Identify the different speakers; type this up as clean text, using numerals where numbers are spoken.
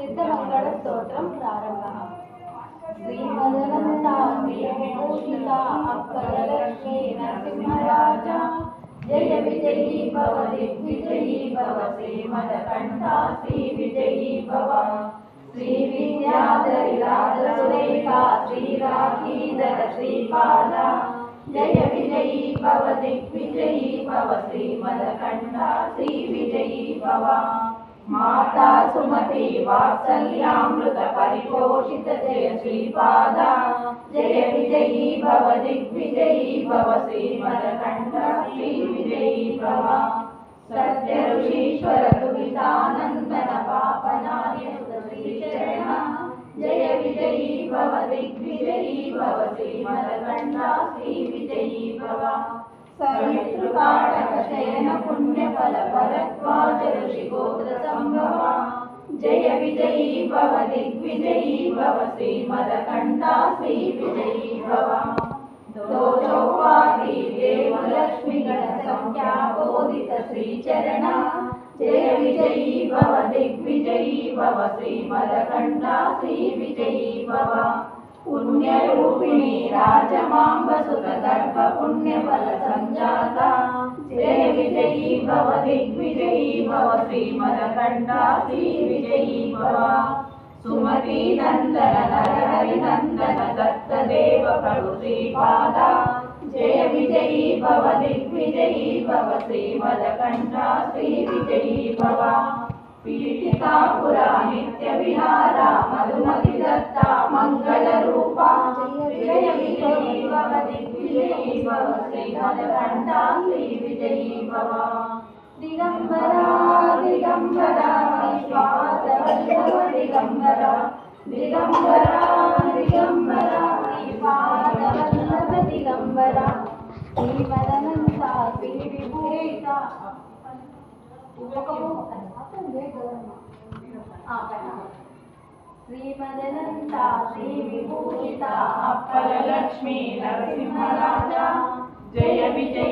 Speaker 1: सिद्धमंगल स्तोत्रम प्रारंभः। श्रीमदनन्ता श्रीविभूषिता अप्पलक्ष्मी नरसिंहराजा जय विजयी भव दिग्विजयी भव श्रीमदकण्ठा श्रीविजयी भव श्रीविद्याधरिराजसुरेखा श्रीराखीधर श्रीपादा जय विजयी भव दिग्विजयी भव श्रीमदकण्ठा श्रीविजयी भव माता सुमति वात्सल्यामृत परिपोषित जय श्रीपादा जय विजयी भव दिग्विजयी भव श्रीमदकण्ठा श्रीविजयी भव सत्य ऋषीश्वर दुरितानन्दन पापनार्य श्रीचरण जय विजयी भव दिग्विजयी भव श्रीमदकण्ठा श्रीविजयी भव सवितृकाटक शयन पुण्यफल भरद्वाज ऋषिगोत्र संभव जय विजयी भव दिग्विजयी भव श्रीमदकण्ठा श्रीविजयी भव दो चौपादी देव लक्ष्मी गण संख्या बोधित श्रीचरण जय विजयी भव दिग्विजयी भव श्रीमदकण्ठा श्रीविजयी भव पुण्यरूपिणी राजमाम्बसुत गर्भ पुण्यफल संजाता जय विजयी भव दिग्विजयी भव श्रीमदकण्ठा श्रीविजयी भव सुमति नंदन नरहरि नंदन दत्तदेव प्रभु श्रीपादा जय विजयी भव दिग्विजयी भव श्रीमदकण्ठा श्रीविजयी भव पीठिकापुरा नित्य विहारा मधुमति दत्ता मंगल रूपा जय विजयी भव दिग्विजयी भव श्रीमदकण्ठा श्रीविजयी भव दिगंबरा दिगंबरा श्रीपादवल्लभ दिगंबरा दिगंबरा दिगंबरा श्रीपादवल्लभ दिगंबरा श्रीमदनन्ता श्रीविभूषिता श्रीमदनन्ता श्रीविभूषिता अप्पलक्ष्मी नरसिंहराजा जय विजय।